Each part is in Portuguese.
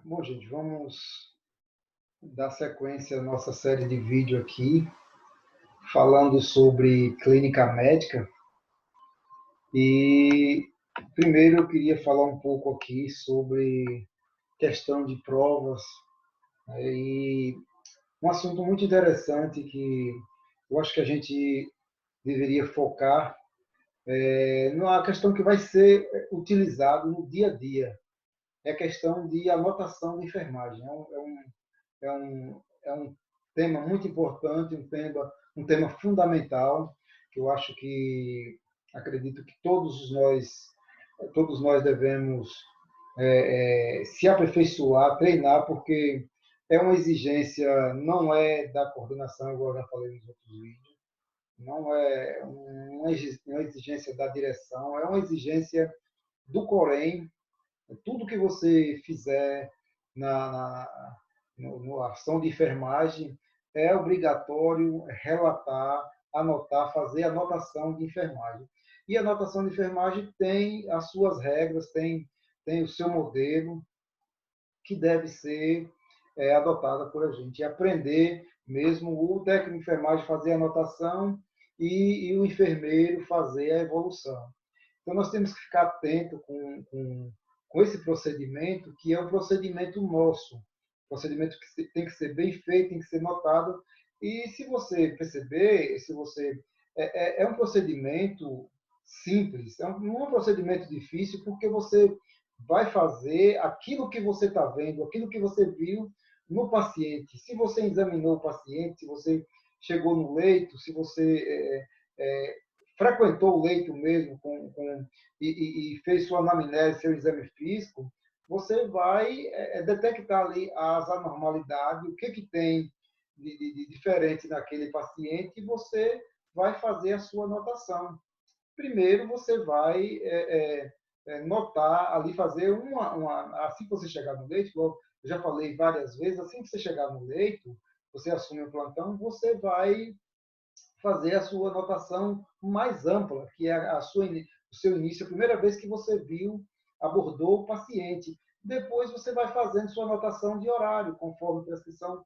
Bom, gente, vamos dar sequência à nossa série de vídeo aqui, falando sobre clínica médica. E primeiro eu queria falar um pouco aqui sobre questão de provas, né, e um assunto muito interessante que eu acho que a gente deveria focar na questão que vai ser utilizado no dia a dia. É a questão de anotação de enfermagem. É um tema muito importante, um tema fundamental, que eu acho que acredito que todos nós devemos se aperfeiçoar, treinar, porque é uma exigência, não é da coordenação, igual eu já falei nos outros vídeos, não é uma exigência da direção, é uma exigência do Corém. Tudo que você fizer na ação de enfermagem é obrigatório relatar, anotar, fazer anotação de enfermagem. E a anotação de enfermagem tem as suas regras, tem o seu modelo, que deve ser adotada por a gente. E aprender mesmo o técnico de enfermagem fazer a anotação e o enfermeiro fazer a evolução. Então, nós temos que ficar atento com esse procedimento, que é um procedimento nosso, procedimento que tem que ser bem feito, tem que ser notado. E se você perceber, se você é um procedimento simples, não é um procedimento difícil, porque você vai fazer aquilo que você está vendo, aquilo que você viu no paciente. Se você examinou o paciente, se você chegou no leito, se você frequentou o leito mesmo e fez sua anamnese, seu exame físico, você vai detectar ali as anormalidades, o que tem de diferente naquele paciente, e você vai fazer a sua anotação. Primeiro, você vai notar ali, fazer assim que você chegar no leito, eu já falei várias vezes, assim que você chegar no leito, você assume o plantão, você vai fazer a sua anotação mais ampla, que é o seu início, a primeira vez que você abordou o paciente. Depois você vai fazendo sua anotação de horário, conforme prescrição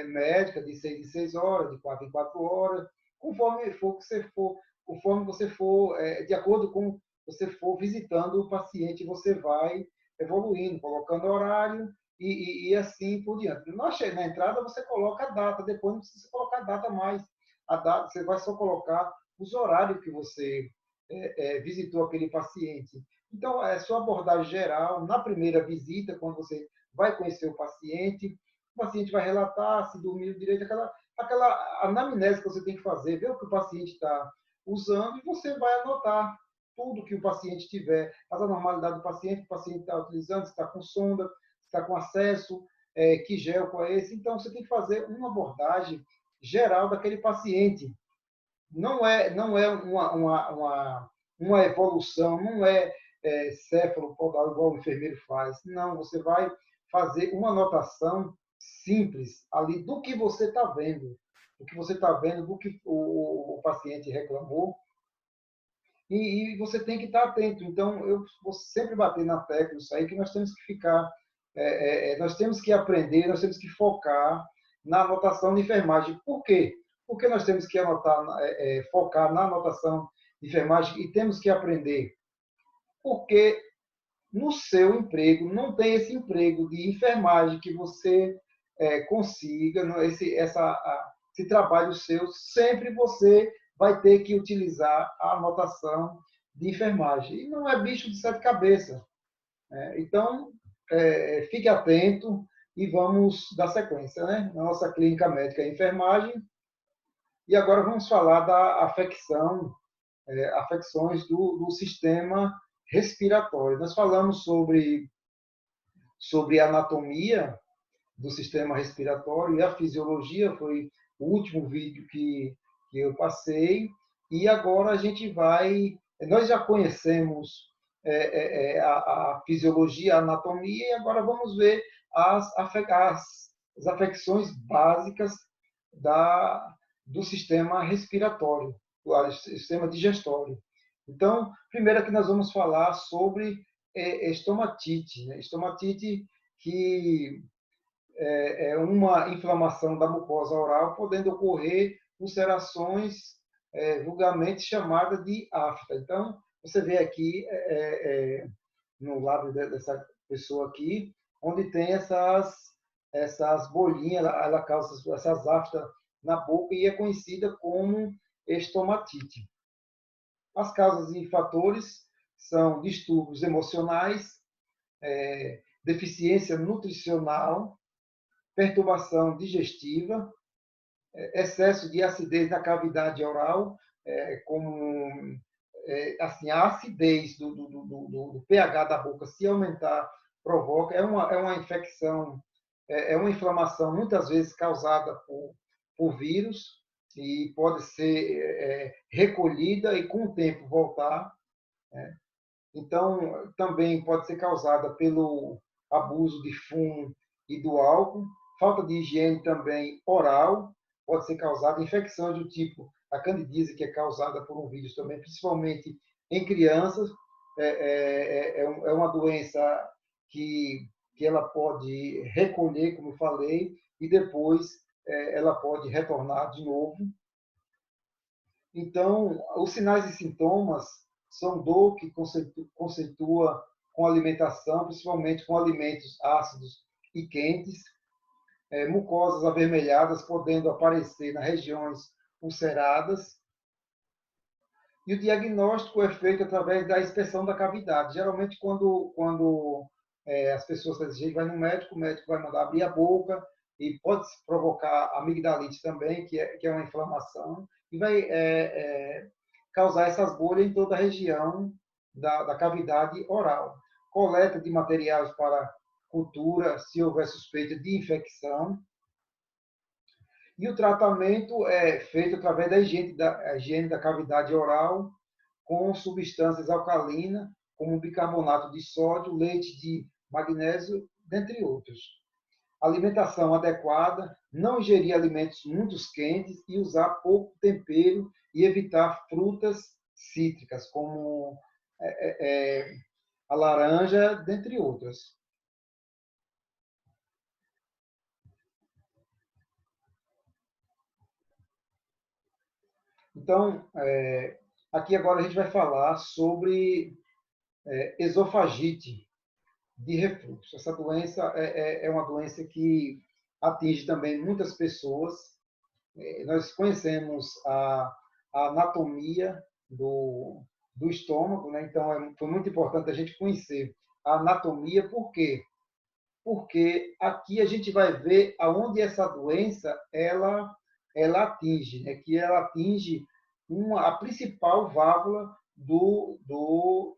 médica, de 6 em 6 horas, de 4 em 4 horas, conforme você for, de acordo com você for visitando o paciente, você vai evoluindo, colocando horário e assim por diante. Na entrada você coloca a data, depois não precisa colocar a data mais. A data, você vai só colocar os horários que você visitou aquele paciente. Então, é sua abordagem geral, na primeira visita, quando você vai conhecer o paciente vai relatar se dormiu direito, aquela anamnese que você tem que fazer, ver o que o paciente está usando, e você vai anotar tudo que o paciente tiver, as anormalidades do paciente, o paciente está utilizando, se está com sonda, se está com acesso, que gel qual é esse. Então, você tem que fazer uma abordagem geral daquele paciente. Não é uma evolução, não é céfalo-podal igual o enfermeiro faz. Não, você vai fazer uma anotação simples ali do que você está vendo, do que você está vendo, do que o paciente reclamou, e você tem que estar atento. Então, eu vou sempre bater na tecla isso aí, que nós temos que ficar, nós temos que aprender, nós temos que focar na anotação de enfermagem. Por quê? Porque nós temos que focar na anotação de enfermagem e temos que aprender. Porque no seu emprego, não tem esse emprego de enfermagem que você consiga, esse trabalho seu, sempre você vai ter que utilizar a anotação de enfermagem. E não é bicho de sete cabeças. Então, fique atento e vamos dar sequência, né? Na nossa clínica médica e enfermagem. E agora vamos falar da afecções do sistema respiratório. Nós falamos sobre a anatomia do sistema respiratório e a fisiologia, foi o último vídeo que eu passei, e agora a gente nós já conhecemos a fisiologia, a anatomia, e agora vamos ver as afecções básicas do sistema respiratório, do sistema digestório. Então, primeiro aqui nós vamos falar sobre estomatite. Né? Estomatite que é uma inflamação da mucosa oral, podendo ocorrer ulcerações vulgarmente chamadas de afta. Então, você vê aqui no lábio dessa pessoa aqui, onde tem essas bolinhas, ela causa essas aftas na boca e é conhecida como estomatite. As causas e fatores são distúrbios emocionais, deficiência nutricional, perturbação digestiva, excesso de acidez na cavidade oral, como assim, a acidez do pH da boca, se aumentar, provoca, é uma infecção, é uma inflamação muitas vezes causada por vírus e pode ser recolhida e com o tempo voltar. Né? Então, também pode ser causada pelo abuso de fumo e do álcool, falta de higiene também oral, pode ser causada infecções do tipo a candidíase, que é causada por um vírus também, principalmente em crianças. É uma doença que ela pode recolher, como eu falei, e depois ela pode retornar de novo. Então, os sinais e sintomas são dor que conceitua com alimentação, principalmente com alimentos ácidos e quentes, mucosas avermelhadas podendo aparecer nas regiões ulceradas, e o diagnóstico é feito através da inspeção da cavidade. Geralmente, quando as pessoas desejam, vai no médico, o médico vai mandar abrir a boca e pode provocar amigdalite também, que é uma inflamação, e vai causar essas bolhas em toda a região da cavidade oral. Coleta de materiais para cultura, se houver suspeita de infecção, e o tratamento é feito através da higiene da cavidade oral com substâncias alcalinas, como bicarbonato de sódio, leite de magnésio, dentre outros. Alimentação adequada, não ingerir alimentos muito quentes e usar pouco tempero e evitar frutas cítricas, como a laranja, dentre outras. Então, aqui agora a gente vai falar sobre esofagite de refluxo. Essa doença é uma doença que atinge também muitas pessoas. Nós conhecemos a anatomia do estômago, né? Então foi muito importante a gente conhecer a anatomia. Por quê? Porque aqui a gente vai ver aonde essa doença ela atinge, né? Que ela atinge a principal válvula do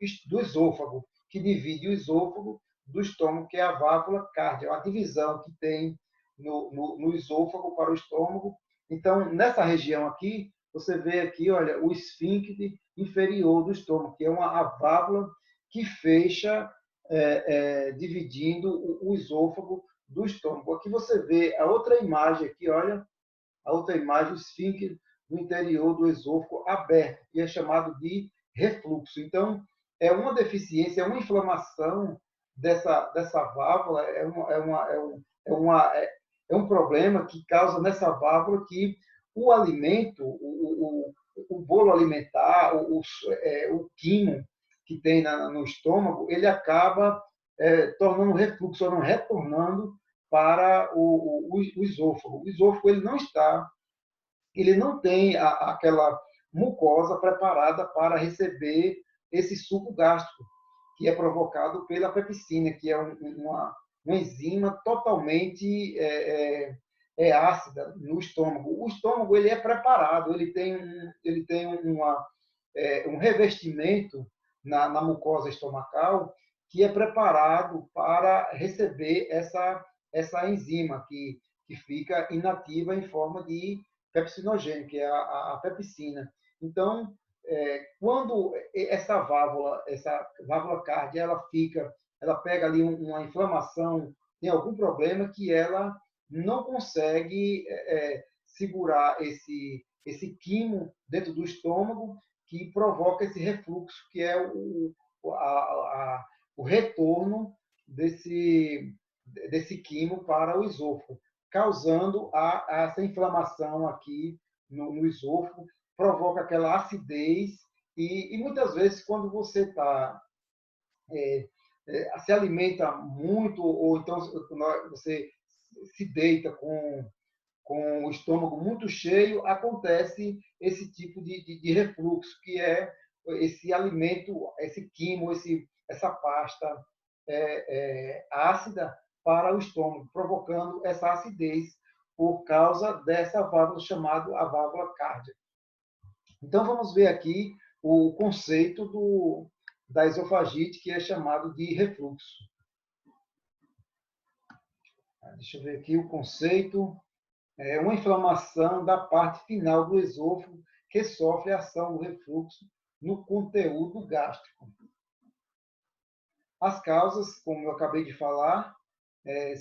esôfago, que divide o esôfago do estômago, que é a válvula cárdia, a divisão que tem no esôfago para o estômago. Então, nessa região aqui, você vê aqui, olha, o esfíncter inferior do estômago, que é a válvula que fecha dividindo o esôfago do estômago. Aqui você vê a outra imagem aqui, olha, a outra imagem, o esfíncter no interior do esôfago aberto, que é chamado de refluxo. Então, é uma deficiência, é uma inflamação dessa válvula, é um problema que causa nessa válvula que o alimento, o bolo alimentar, o quimo que tem no estômago, ele acaba tornando refluxo, ou não retornando para o esôfago. O esôfago ele não tem aquela mucosa preparada para receber esse suco gástrico, que é provocado pela pepsina, que é uma enzima totalmente ácida no estômago. O estômago ele é preparado, ele tem um revestimento na mucosa estomacal que é preparado para receber essa enzima que fica inativa em forma de pepsinogênio, que é a pepsina. Então, quando essa válvula cárdia, ela pega ali uma inflamação, tem algum problema que ela não consegue segurar esse quimo dentro do estômago que provoca esse refluxo, que é o retorno desse quimo para o esôfago, causando essa inflamação aqui no esôfago, provoca aquela acidez e muitas vezes quando você está se alimenta muito ou então você se deita com o estômago muito cheio, acontece esse tipo de refluxo, que é esse alimento, esse quimo, essa pasta ácida para o estômago, provocando essa acidez por causa dessa válvula chamada a válvula cárdiaca. Então, vamos ver aqui o conceito da esofagite, que é chamado de refluxo. Deixa eu ver aqui o conceito. É uma inflamação da parte final do esôfago que sofre a ação do refluxo no conteúdo gástrico. As causas, como eu acabei de falar,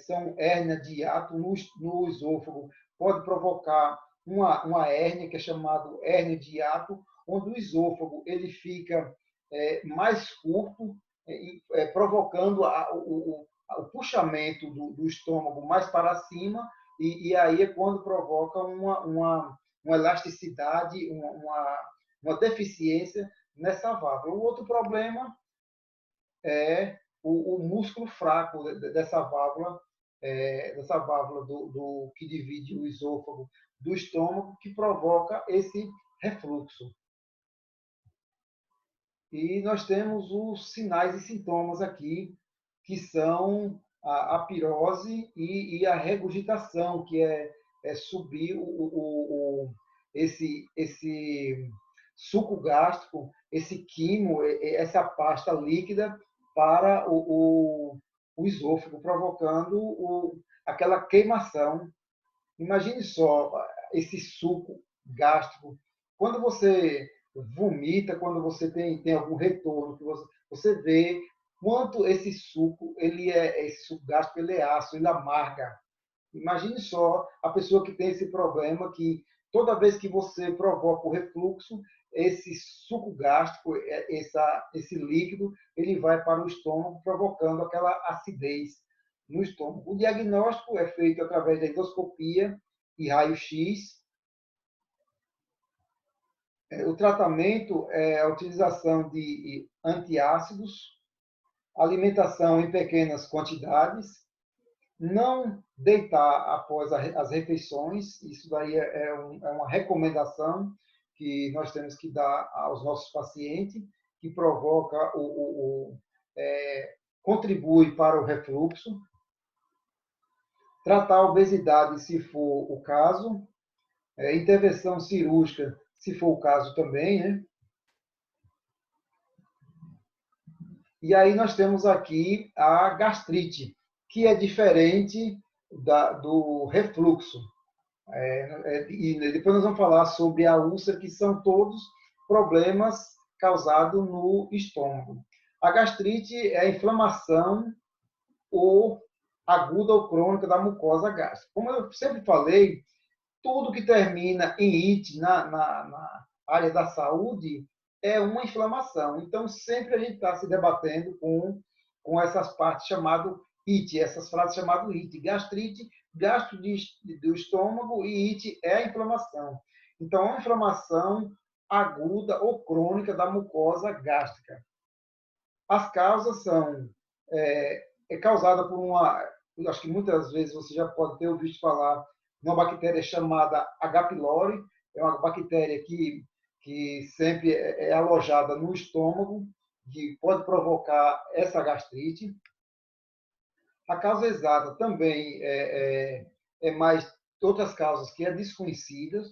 são hérnia de hiato no esôfago. Pode provocar uma hérnia, que é chamada hérnia de hiato, onde o esôfago ele fica mais curto, provocando o puxamento do estômago mais para cima, e aí é quando provoca uma elasticidade, uma deficiência nessa válvula. O outro problema é o músculo fraco dessa válvula que divide o esôfago do estômago, que provoca esse refluxo. E nós temos os sinais e sintomas aqui, que são a pirose e a regurgitação, que é subir esse suco gástrico, esse quimo, essa pasta líquida para o esôfago, provocando aquela queimação. Imagine só esse suco gástrico. Quando você vomita, quando você tem algum retorno, que você vê quanto esse suco, esse suco gástrico, ele é ácido, ele amarga. Imagine só a pessoa que tem esse problema, que toda vez que você provoca o refluxo, esse suco gástrico, esse líquido, ele vai para o estômago, provocando aquela acidez no estômago. O diagnóstico é feito através da endoscopia e raio-x. O tratamento é a utilização de antiácidos, alimentação em pequenas quantidades, não deitar após as refeições, isso daí é uma recomendação que nós temos que dar aos nossos pacientes, que provoca contribui para o refluxo. Tratar a obesidade, se for o caso, intervenção cirúrgica, se for o caso também, né? E aí nós temos aqui a gastrite, que é diferente do refluxo. E depois nós vamos falar sobre a úlcera, que são todos problemas causados no estômago. A gastrite é a inflamação ou aguda ou crônica da mucosa gástrica. Como eu sempre falei, tudo que termina em it na área da saúde é uma inflamação. Então, sempre a gente está se debatendo com essas partes chamadas it, essas frases chamadas it. Gastrite, gastro do estômago, e it é a inflamação. Então, é uma inflamação aguda ou crônica da mucosa gástrica. As causas são causada por acho que muitas vezes você já pode ter ouvido falar, uma bactéria chamada H. pylori, é uma bactéria que sempre é alojada no estômago, que pode provocar essa gastrite. A causa exata também é mais outras causas que é desconhecidas,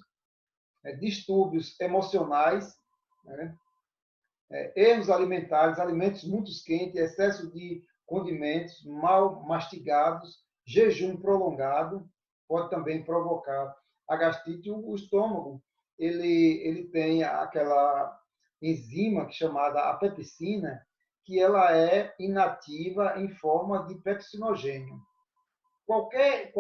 distúrbios emocionais, né? Erros alimentares, alimentos muito quentes, excesso de condimentos, mal mastigados, jejum prolongado, pode também provocar a gastrite. O estômago, ele tem aquela enzima chamada a pepsina, que ela é inativa em forma de pepsinogênio. Qualquer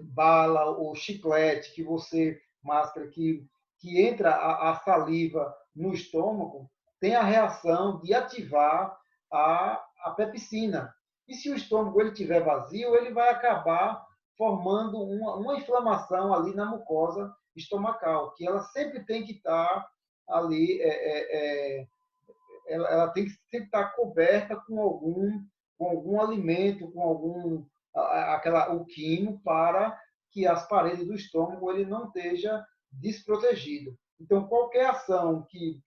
bala ou chiclete que você masca, que entra a saliva no estômago, tem a reação de ativar a pepsina. E se o estômago ele estiver vazio, ele vai acabar formando uma inflamação ali na mucosa estomacal, que ela sempre tem que estar ali, ela tem que sempre estar coberta com algum alimento, com algum o quimo, para que as paredes do estômago ele não esteja desprotegido. Então, qualquer ação que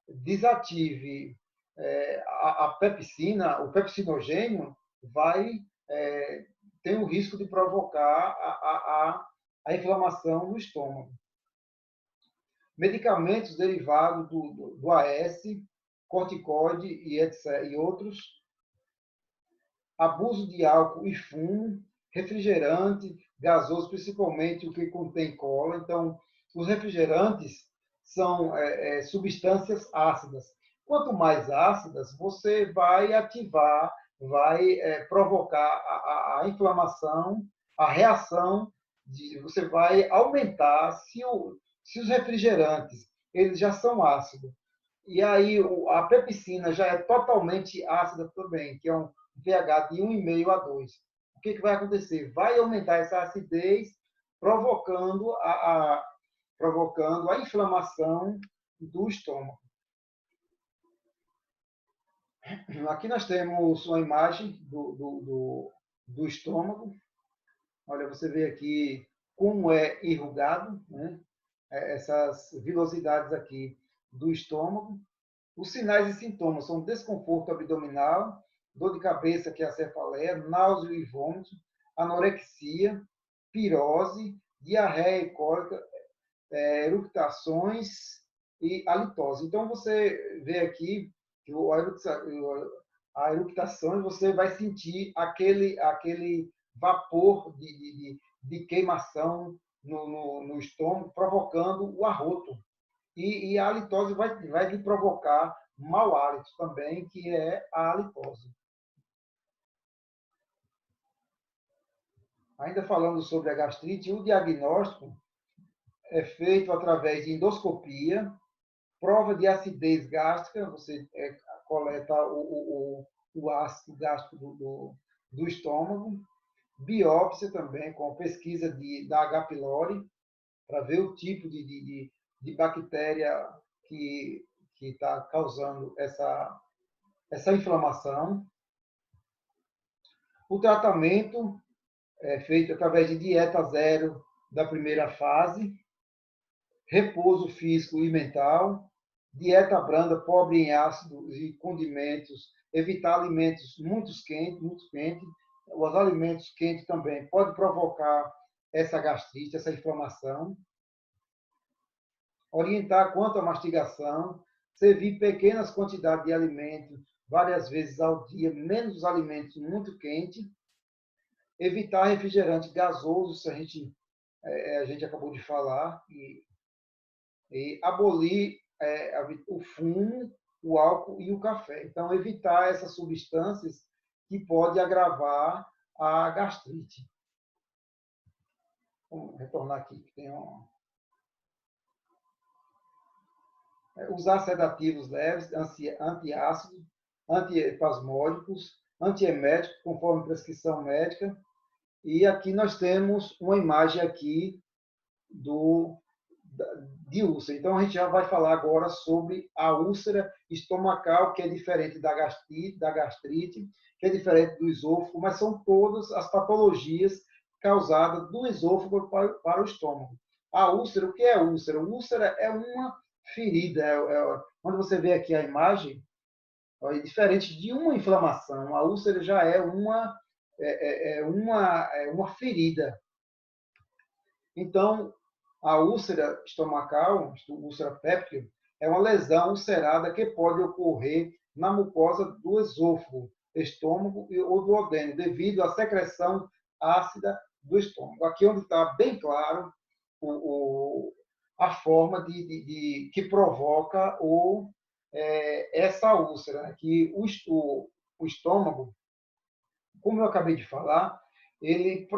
desative a pepsina, o pepsinogênio, vai ter o risco de provocar a inflamação no estômago. Medicamentos derivados do AS, corticoide e outros, abuso de álcool e fumo, refrigerante, gasoso, principalmente o que contém cola. Então, os refrigerantes são substâncias ácidas. Quanto mais ácidas, você vai ativar, vai provocar a inflamação, a reação, você vai aumentar se os refrigerantes eles já são ácidos. E aí a pepsina já é totalmente ácida também, que é um pH de 1,5 a 2. O que vai acontecer? Vai aumentar essa acidez, provocando provocando a inflamação do estômago. Aqui nós temos uma imagem do estômago. Olha, você vê aqui como é enrugado, né? Essas vilosidades aqui do estômago. Os sinais e sintomas são desconforto abdominal, dor de cabeça, que é a cefaleia, náusea e vômito, anorexia, pirose, diarreia e cólica, eructações e halitose. Então, você vê aqui que a eructação, você vai sentir aquele vapor de queimação no estômago, provocando o arroto. E a halitose vai lhe provocar mau hálito também, que é a halitose. Ainda falando sobre a gastrite, o diagnóstico é feito através de endoscopia, prova de acidez gástrica, você coleta o ácido gástrico do estômago, biópsia também, com pesquisa da H. pylori, para ver o tipo de bactéria que está causando essa inflamação. O tratamento é feito através de dieta zero da primeira fase, repouso físico e mental, dieta branda, pobre em ácidos e condimentos, evitar alimentos muito quentes. Os alimentos quentes também podem provocar essa gastrite, essa inflamação. Orientar quanto à mastigação, servir pequenas quantidades de alimentos várias vezes ao dia, menos os alimentos muito quentes. Evitar refrigerante gasoso, isso a gente acabou de falar, e abolir o fumo, o álcool e o café. Então, evitar essas substâncias que podem agravar a gastrite. Vamos retornar aqui, que tem usar sedativos leves, antiácidos, antiespasmódicos, antieméticos, conforme prescrição médica. E aqui nós temos uma imagem aqui de úlcera. Então, a gente já vai falar agora sobre a úlcera estomacal, que é diferente da gastrite, que é diferente do esôfago, mas são todas as patologias causadas do esôfago para o estômago. A úlcera, o que é úlcera? A úlcera é uma ferida. Quando você vê aqui a imagem, é diferente de uma inflamação. A úlcera já é uma ferida. Então, a úlcera estomacal, úlcera péptica, é uma lesão ulcerada que pode ocorrer na mucosa do esôfago, estômago ou do duodeno, devido à secreção ácida do estômago. Aqui onde está bem claro a forma que provoca essa úlcera, né? Que o estômago, como eu acabei de falar, ele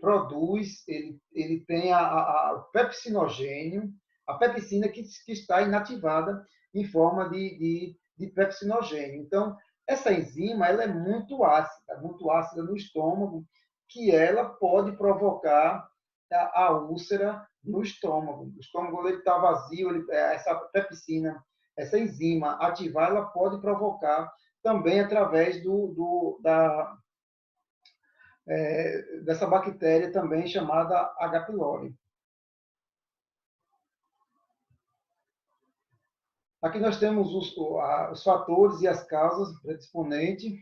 produz, ele tem o pepsinogênio, a pepsina que está inativada em forma de de pepsinogênio. Então, essa enzima ela é muito ácida no estômago, que ela pode provocar a úlcera no estômago. O estômago está vazio, essa pepsina, essa enzima ativar, ela pode provocar também através dessa bactéria também chamada H. pylori. Aqui nós temos os fatores e as causas predisponentes.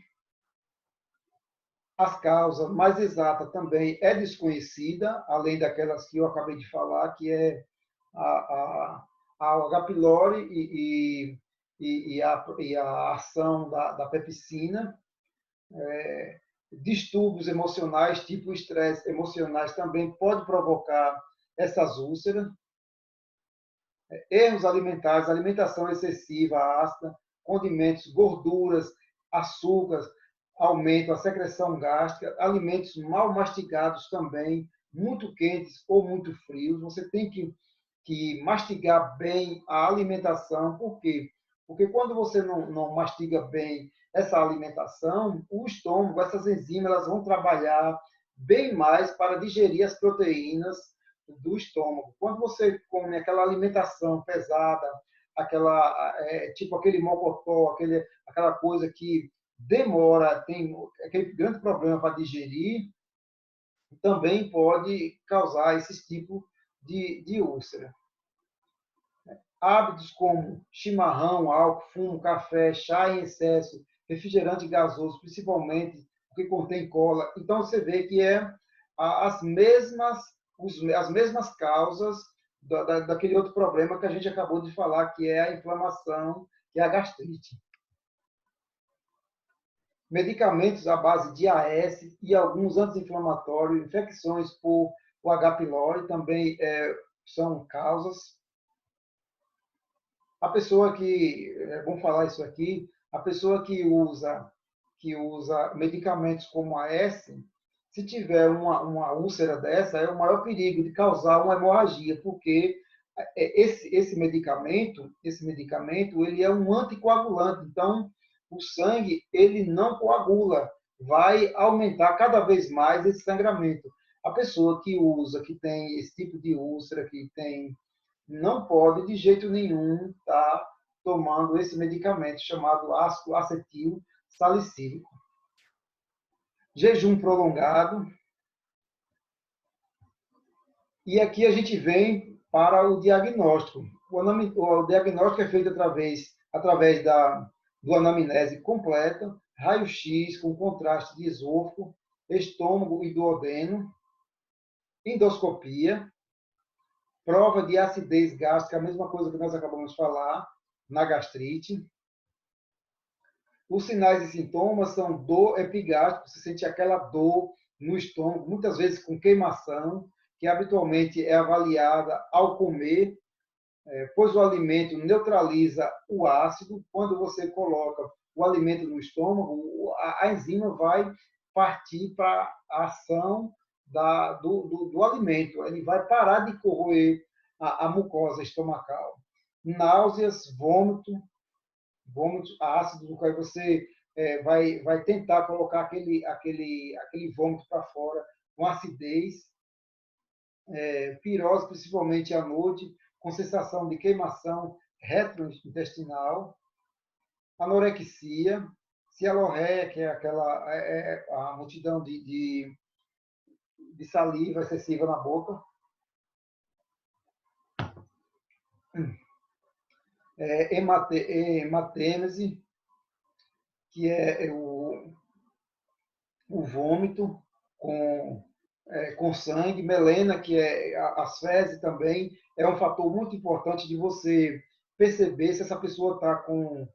As causas mais exatas também é desconhecida, além daquelas que eu acabei de falar, que é a H. pylori e a ação da pepsina. Distúrbios emocionais, tipo estresse emocionais, também pode provocar essas úlceras. Erros alimentares, alimentação excessiva, ácida, condimentos, gorduras, açúcares, aumentam a secreção gástrica, alimentos mal mastigados também, muito quentes ou muito frios. Você tem que mastigar bem a alimentação. Por quê? Porque quando você não mastiga bem essa alimentação, o estômago, essas enzimas, elas vão trabalhar bem mais para digerir as proteínas do estômago. Quando você come aquela alimentação pesada, tipo aquele mocotó, aquela coisa que demora, tem aquele grande problema para digerir, também pode causar esse tipo de úlcera. Hábitos como chimarrão, álcool, fumo, café, chá em excesso, refrigerante gasoso, principalmente o que contém cola. Então, você vê que as mesmas causas daquele outro problema que a gente acabou de falar, que é a inflamação, que é a gastrite. Medicamentos à base de AS e alguns anti-inflamatórios, infecções por o H. pylori também são causas. A pessoa que, vamos falar isso aqui, a pessoa que usa medicamentos como a S, se tiver uma úlcera dessa, é o maior perigo de causar uma hemorragia, porque esse medicamento, ele é um anticoagulante, então o sangue ele não coagula, vai aumentar cada vez mais esse sangramento. A pessoa que tem esse tipo de úlcera, não pode de jeito nenhum estar tomando esse medicamento chamado ácido acetil salicílico. Jejum prolongado. E aqui a gente vem para o diagnóstico. O diagnóstico é feito através do anamnese completa, raio-x com contraste de esôfago, estômago e duodeno, endoscopia, prova de acidez gástrica, a mesma coisa que nós acabamos de falar, na gastrite. Os sinais e sintomas são dor epigástrica, você sente aquela dor no estômago, muitas vezes com queimação, que habitualmente é avaliada ao comer, pois o alimento neutraliza o ácido. Quando você coloca o alimento no estômago, a enzima vai partir para a ação do alimento. Ele vai parar de corroer a mucosa estomacal. Náuseas, vômito ácido, do qual você vai tentar colocar aquele vômito para fora com acidez. Pirose, principalmente à noite, com sensação de queimação retrointestinal. Anorexia, cialorreia, que é a multidão de saliva excessiva na boca. Hematênese, que é o vômito com sangue. Melena, que é as fezes também, é um fator muito importante de você perceber se essa pessoa está com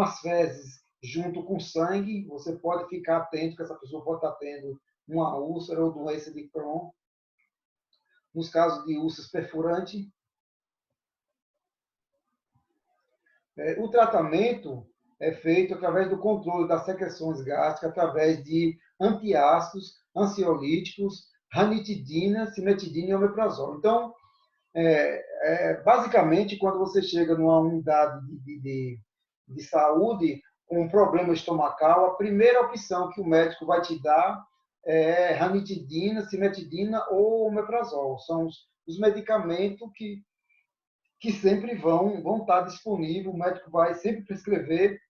as fezes junto com sangue. Você pode ficar atento que essa pessoa pode estar tendo uma úlcera ou doença de Crohn. Nos casos de úlceras perfurantes, o tratamento é feito através do controle das secreções gástricas, através de antiácidos, ansiolíticos, ranitidina, cimetidina e omeprazol. Então, basicamente, quando você chega numa unidade de saúde com um problema estomacal, a primeira opção que o médico vai te dar é ranitidina, cimetidina ou omeprazol. São os medicamentos que sempre vão estar disponíveis. O médico vai sempre prescrever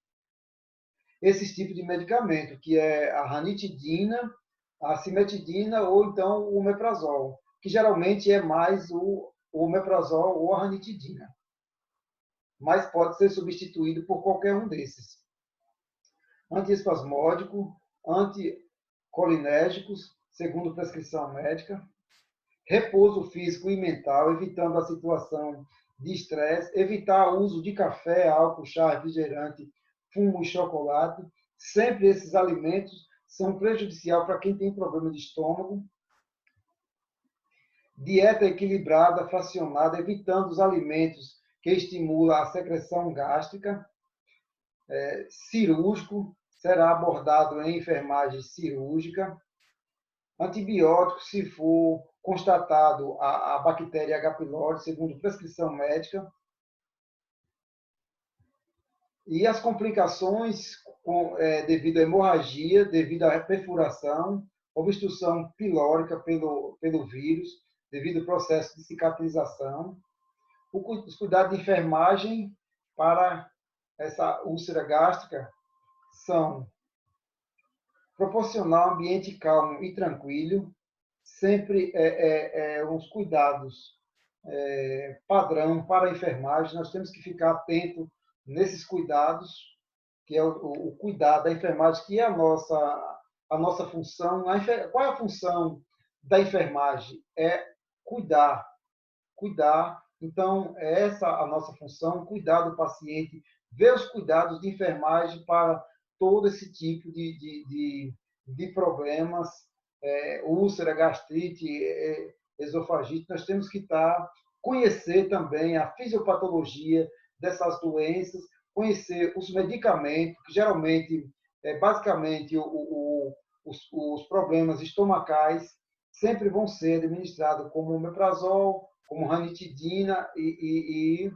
esses tipos de medicamento, que é a ranitidina, a cimetidina ou então o omeprazol, que geralmente é mais o omeprazol ou a ranitidina, mas pode ser substituído por qualquer um desses. Antiespasmódico, anticolinérgicos, segundo prescrição médica, repouso físico e mental, evitando a situação de estresse, evitar o uso de café, álcool, chá, refrigerante, fumo e chocolate. Sempre esses alimentos são prejudiciais para quem tem problema de estômago. Dieta equilibrada, fracionada, evitando os alimentos que estimulam a secreção gástrica. Cirúrgico, será abordado em enfermagem cirúrgica. Antibiótico, se for constatado a bactéria H. pylori, segundo prescrição médica. E as complicações devido à hemorragia, devido à perfuração, obstrução pilórica pelo vírus, devido ao processo de cicatrização. Os cuidados de enfermagem para essa úlcera gástrica são proporcionar um ambiente calmo e tranquilo, sempre uns cuidados padrão para a enfermagem. Nós temos que ficar atento nesses cuidados, que é o cuidado da enfermagem, que é a nossa função. Qual é a função da enfermagem? É cuidar. Então, é essa a nossa função, cuidar do paciente, ver os cuidados de enfermagem para todo esse tipo de problemas, úlcera, gastrite, esofagite. Nós temos que conhecer também a fisiopatologia dessas doenças, conhecer os medicamentos, que geralmente, basicamente, os problemas estomacais sempre vão ser administrados como omeprazol, como ranitidina e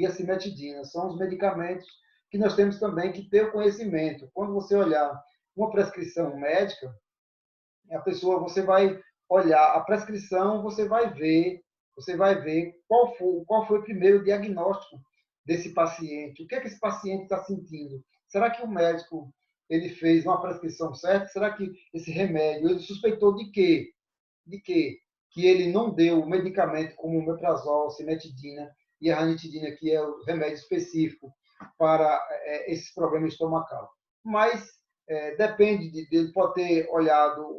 a cimetidina. São os medicamentos que nós temos também que ter o conhecimento. Quando você olhar uma prescrição médica, você vai olhar a prescrição, você vai ver qual foi o primeiro diagnóstico desse paciente. O que esse paciente está sentindo? Será que o médico ele fez uma prescrição certa? Será que esse remédio, ele suspeitou de quê? Que ele não deu o medicamento como o omeprazol, cimetidina e a ranitidina, que é o remédio específico para esses problemas estomacal. Mas depende ele pode ter olhado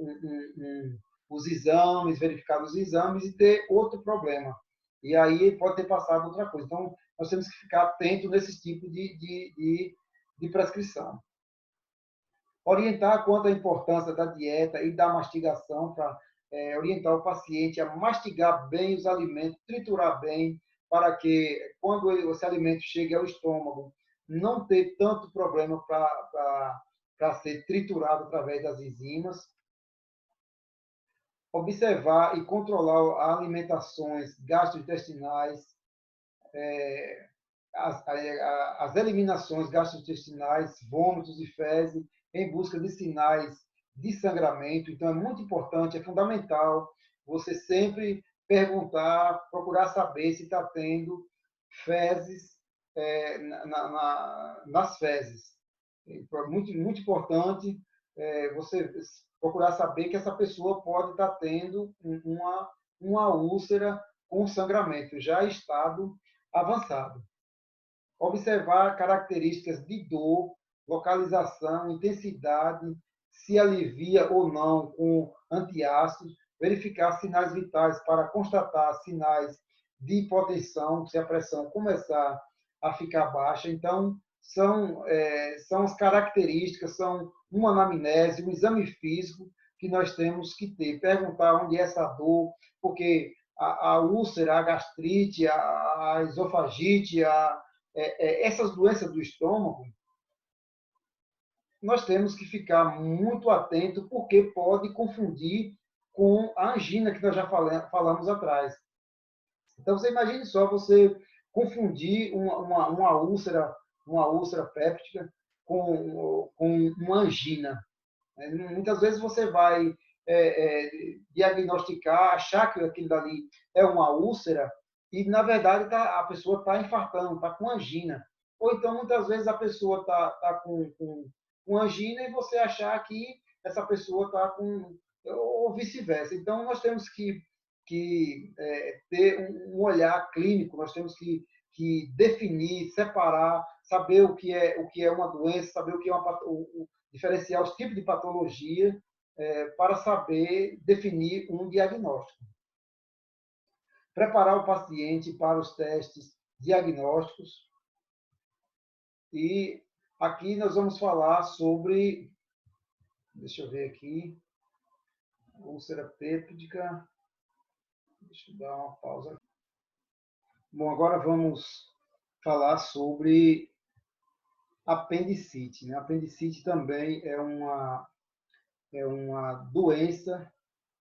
os exames, verificado os exames e ter outro problema. E aí pode ter passado outra coisa. Então, nós temos que ficar atento nesse tipo de prescrição. Orientar quanto à importância da dieta e da mastigação para orientar o paciente a mastigar bem os alimentos, triturar bem, para que, quando esse alimento chegue ao estômago, não ter tanto problema para ser triturado através das enzimas. Observar e controlar as alimentações gastrointestinais, as eliminações gastrointestinais, vômitos e fezes, em busca de sinais de sangramento. Então, é muito importante, é fundamental você sempre perguntar, procurar saber se está tendo fezes nas fezes. É muito importante você procurar saber que essa pessoa pode estar tendo uma úlcera com sangramento, já em estado avançado. Observar características de dor, localização, intensidade, se alivia ou não com antiácidos, verificar sinais vitais para constatar sinais de hipotensão, se a pressão começar a ficar baixa. Então, são as características, são uma anamnese, um exame físico que nós temos que ter. Perguntar onde é essa dor, porque a úlcera, a gastrite, a esofagite, essas doenças do estômago, nós temos que ficar muito atento, porque pode confundir com a angina que nós já falamos atrás. Então, você imagine só você confundir uma úlcera uma úlcera péptica com uma angina. Muitas vezes você vai diagnosticar, achar que aquilo dali é uma úlcera e, na verdade, a pessoa está infartando, está com angina. Ou então, muitas vezes, a pessoa está com angina e você achar que essa pessoa está com... ou vice-versa. Então, nós temos que ter um olhar clínico, nós temos que definir, separar, saber o que é uma doença, saber o que é diferenciar os tipos de patologia para saber definir um diagnóstico. Preparar o paciente para os testes diagnósticos. E aqui nós vamos falar sobre, deixa eu ver aqui, úlcera péptica. Deixa eu dar uma pausa aqui. Bom, agora vamos falar sobre apendicite. Né? Apendicite também é uma doença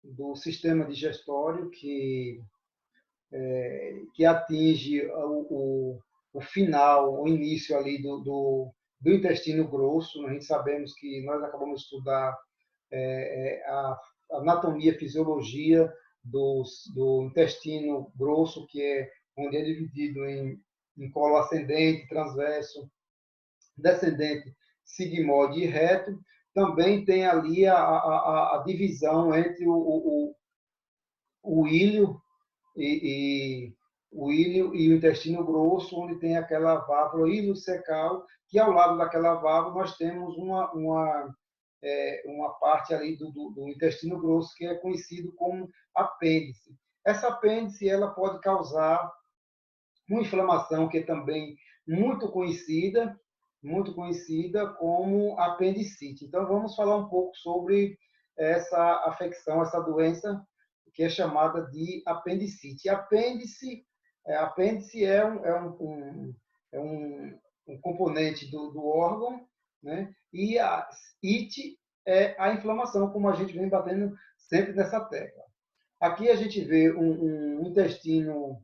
do sistema digestório que atinge o final, o início ali do intestino grosso. A gente sabemos que nós acabamos de estudar a anatomia e fisiologia do intestino grosso, que é onde é dividido em colo ascendente, transverso, descendente, sigmoide e reto. Também tem ali a divisão entre o ilho o ilho e o intestino grosso, onde tem aquela válvula iliocecal, que ao lado daquela válvula nós temos uma parte ali do intestino grosso que é conhecido como apêndice. Essa apêndice ela pode causar uma inflamação que é também muito conhecida como apendicite. Então vamos falar um pouco sobre essa afecção, essa doença que é chamada de apendicite. Apêndice é um componente do órgão, né? E a ite é a inflamação, como a gente vem batendo sempre nessa tecla. Aqui a gente vê um intestino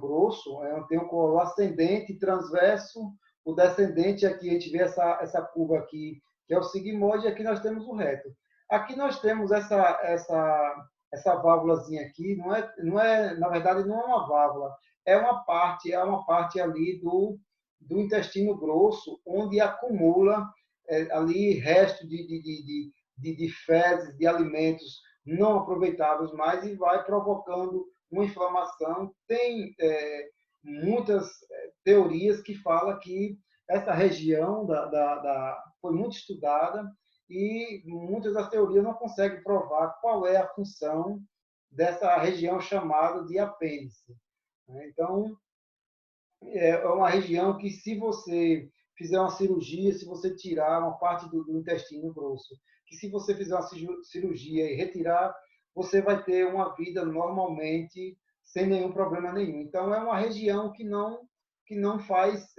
grosso, tem um colo ascendente, transverso, o descendente, aqui a gente vê essa curva aqui, que é o sigmoide, e aqui nós temos o reto. Aqui nós temos essa válvulazinha aqui, na verdade, não é uma válvula, é uma parte ali do intestino grosso, onde acumula ali resto de fezes, de alimentos não aproveitáveis mais e vai provocando uma inflamação. Tem muitas teorias que falam que essa região foi muito estudada e muitas das teorias não conseguem provar qual é a função dessa região chamada de apêndice. Então, é uma região que, se você fizer uma cirurgia, se você tirar uma parte do intestino grosso, que se você fizer uma cirurgia e retirar, você vai ter uma vida normalmente, sem nenhum problema nenhum. Então, é uma região que não faz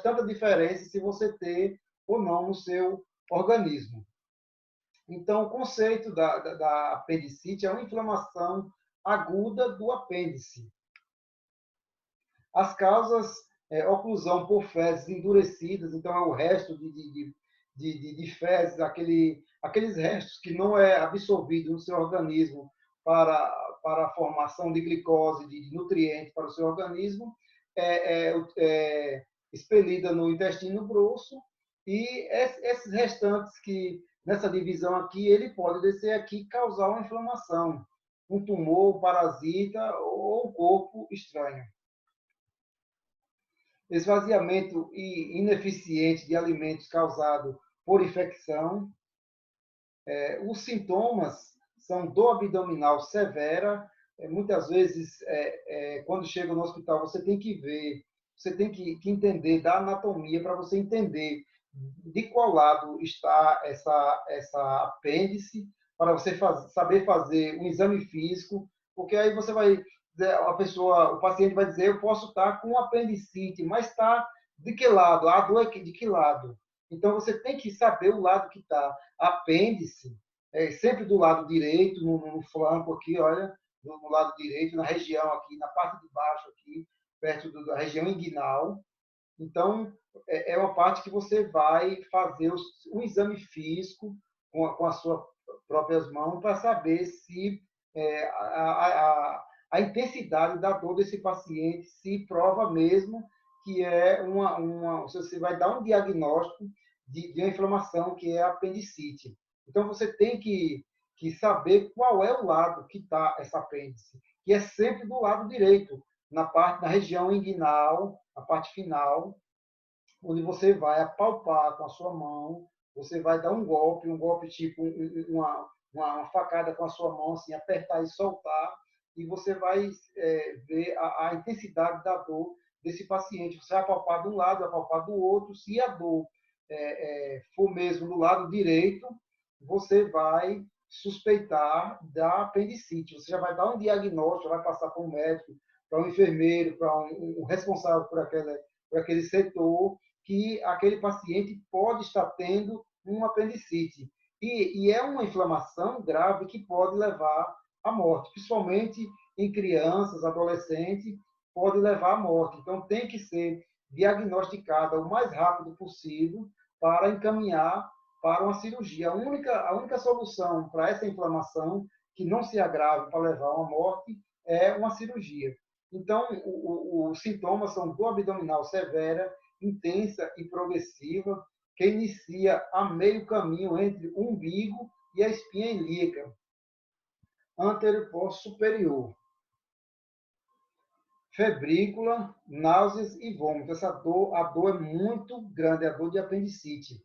tanta diferença se você ter ou não no seu organismo. Então, o conceito da apendicite é uma inflamação aguda do apêndice. As causas, oclusão por fezes endurecidas, então é o resto de fezes, aqueles restos que não é absorvido no seu organismo para a formação de glicose, de nutrientes para o seu organismo, expelida no intestino grosso, e esses restantes que, nessa divisão aqui, ele pode descer aqui e causar uma inflamação, um tumor, um parasita ou um corpo estranho. Esvaziamento ineficiente de alimentos causado por infecção. Os sintomas são dor abdominal severa. Muitas vezes, quando chega no hospital, você tem que ver, você tem que entender da anatomia para você entender de qual lado está essa apêndice, para você saber fazer um exame físico, porque aí você vai o paciente vai dizer, eu posso estar com apendicite, mas está de que lado? A dor é de que lado? Então, você tem que saber o lado que está. Apêndice, sempre do lado direito, no flanco aqui, olha, no lado direito, na região aqui, na parte de baixo aqui, perto da região inguinal. Então, é uma parte que você vai fazer um exame físico com as suas próprias mãos para saber se a intensidade da dor desse paciente se prova mesmo que é você vai dar um diagnóstico de uma inflamação que é a apendicite. Então, você tem que saber qual é o lado que está essa apêndice, que é sempre do lado direito, na região inguinal, na parte final, onde você vai apalpar com a sua mão, você vai dar um golpe tipo uma facada com a sua mão, assim, apertar e soltar, e você vai ver a intensidade da dor desse paciente. Você vai apalpar de um lado, vai apalpar do outro. Se a dor for mesmo do lado direito, você vai suspeitar da apendicite. Você já vai dar um diagnóstico, vai passar para um médico, para um enfermeiro, para um responsável por aquele setor, que aquele paciente pode estar tendo uma apendicite. E é uma inflamação grave que pode levar à morte, principalmente em crianças, adolescentes, pode levar à morte. Então, tem que ser diagnosticada o mais rápido possível para encaminhar para uma cirurgia. A única solução para essa inflamação, que não se agrave para levar a uma morte, é uma cirurgia. Então, os sintomas são dor abdominal severa, intensa e progressiva, que inicia a meio caminho entre o umbigo e a espinha ilíaca, anterior superior. Febrícula, náuseas e vômito. A dor é muito grande, é a dor de apendicite.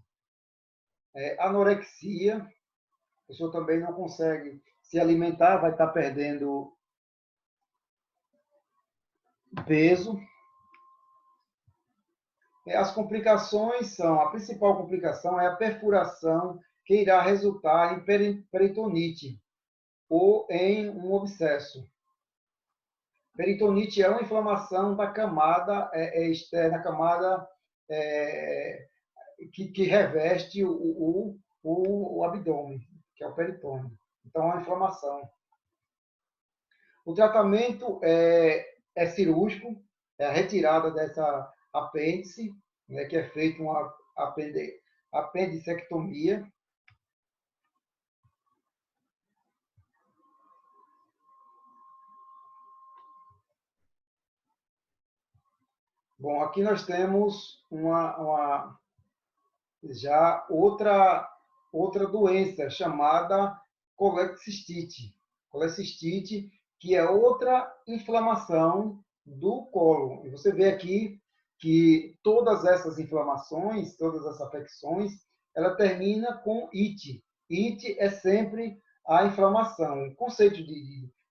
Anorexia, a pessoa também não consegue se alimentar, vai estar perdendo peso. As complicações são, a principal complicação é a perfuração, que irá resultar em peritonite ou em um abscesso. Peritonite é uma inflamação da camada externa, a camada que reveste o abdômen, que é o peritônio. Então, é uma inflamação. O tratamento é cirúrgico, é a retirada dessa apêndice, né, que é feita uma apendicectomia. Bom, aqui nós temos já outra doença chamada colecistite. Colecistite, que é outra inflamação do colo. E você vê aqui que todas essas inflamações, todas essas afecções, ela termina com it. It é sempre a inflamação. O conceito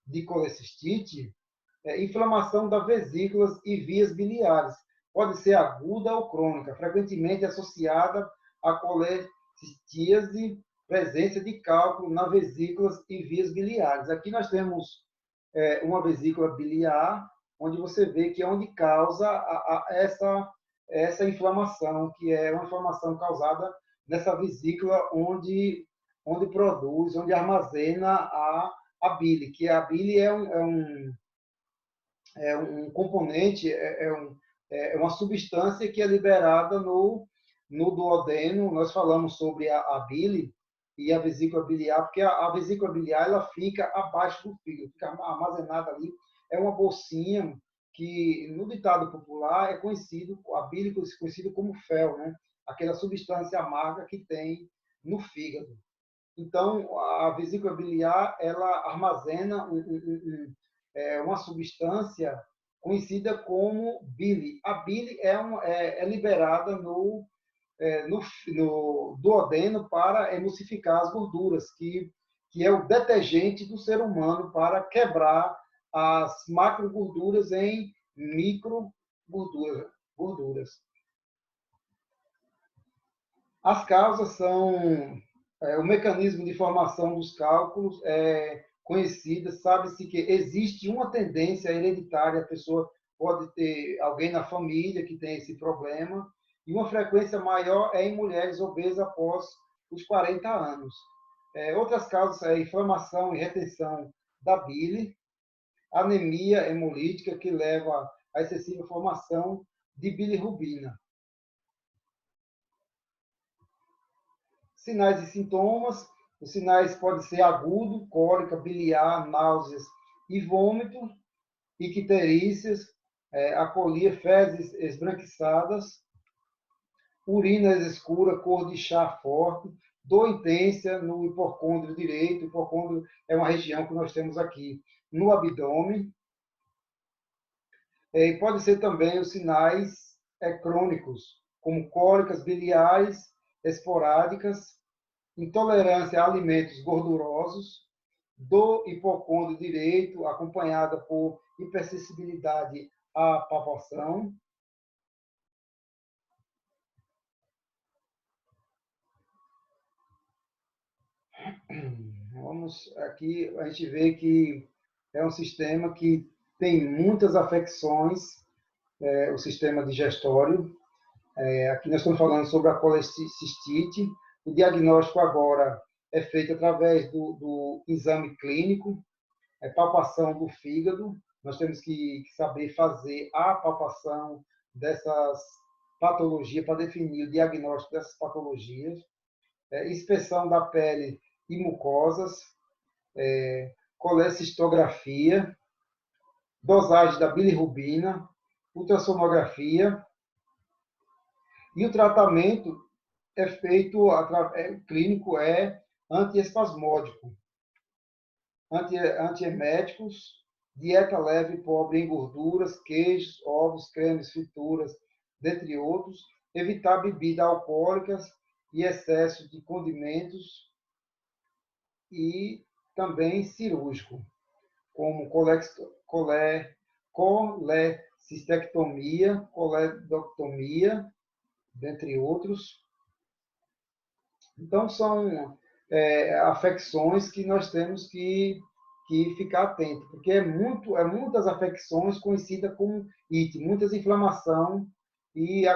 de colecistite é inflamação das vesículas e vias biliares. Pode ser aguda ou crônica, frequentemente associada a colecistíase, presença de cálculo nas vesículas e vias biliares. Aqui nós temos uma vesícula biliar, onde você vê que é onde causa essa inflamação, que é uma inflamação causada nessa vesícula onde produz, onde armazena a bile, que a bile é um componente, é uma substância que é liberada no duodeno. Nós falamos sobre a bile e a vesícula biliar, porque a vesícula biliar ela fica abaixo do fígado, fica armazenada ali. É uma bolsinha que, no ditado popular, é conhecido, a bile é conhecido como fel, né? Aquela substância amarga que tem no fígado. Então, a vesícula biliar ela armazena uma substância conhecida como bile. A bile é liberada no duodeno para emulsificar as gorduras, que é o detergente do ser humano para quebrar as macrogorduras em microgorduras. As causas são o mecanismo de formação dos cálculos conhecida, sabe-se que existe uma tendência hereditária, a pessoa pode ter alguém na família que tem esse problema, e uma frequência maior é em mulheres obesas após os 40 anos. Outras causas são a inflamação e retenção da bile, anemia hemolítica, que leva à excessiva formação de bilirrubina. Sinais e sintomas. Os sinais podem ser agudo, cólica, biliar, náuseas e vômito, icterícias, apolia, fezes esbranquiçadas, urina escura, cor de chá forte, dor intensa no hipocôndrio direito. O hipocôndrio é uma região que nós temos aqui no abdômen. E pode ser também os sinais crônicos, como cólicas biliares esporádicas, intolerância a alimentos gordurosos, do hipocôndrio direito, acompanhada por hipersensibilidade à palpação. Vamos aqui, a gente vê que é um sistema que tem muitas afecções, o sistema digestório. Aqui nós estamos falando sobre a colecistite. O diagnóstico agora é feito através do exame clínico, palpação do fígado. Nós temos que saber fazer a palpação dessas patologias para definir o diagnóstico dessas patologias. Inspeção da pele e mucosas, colecistografia, dosagem da bilirrubina, ultrassonografia. E o tratamento é feito, clínico é antiespasmódico, antieméticos, dieta leve pobre em gorduras, queijos, ovos, cremes, frituras, dentre outros, evitar bebidas alcoólicas e excesso de condimentos, e também cirúrgico, como colecistectomia, coledoctomia, dentre outros. Então, são afecções que nós temos que ficar atento, porque muitas afecções conhecidas como IT, muitas inflamação, e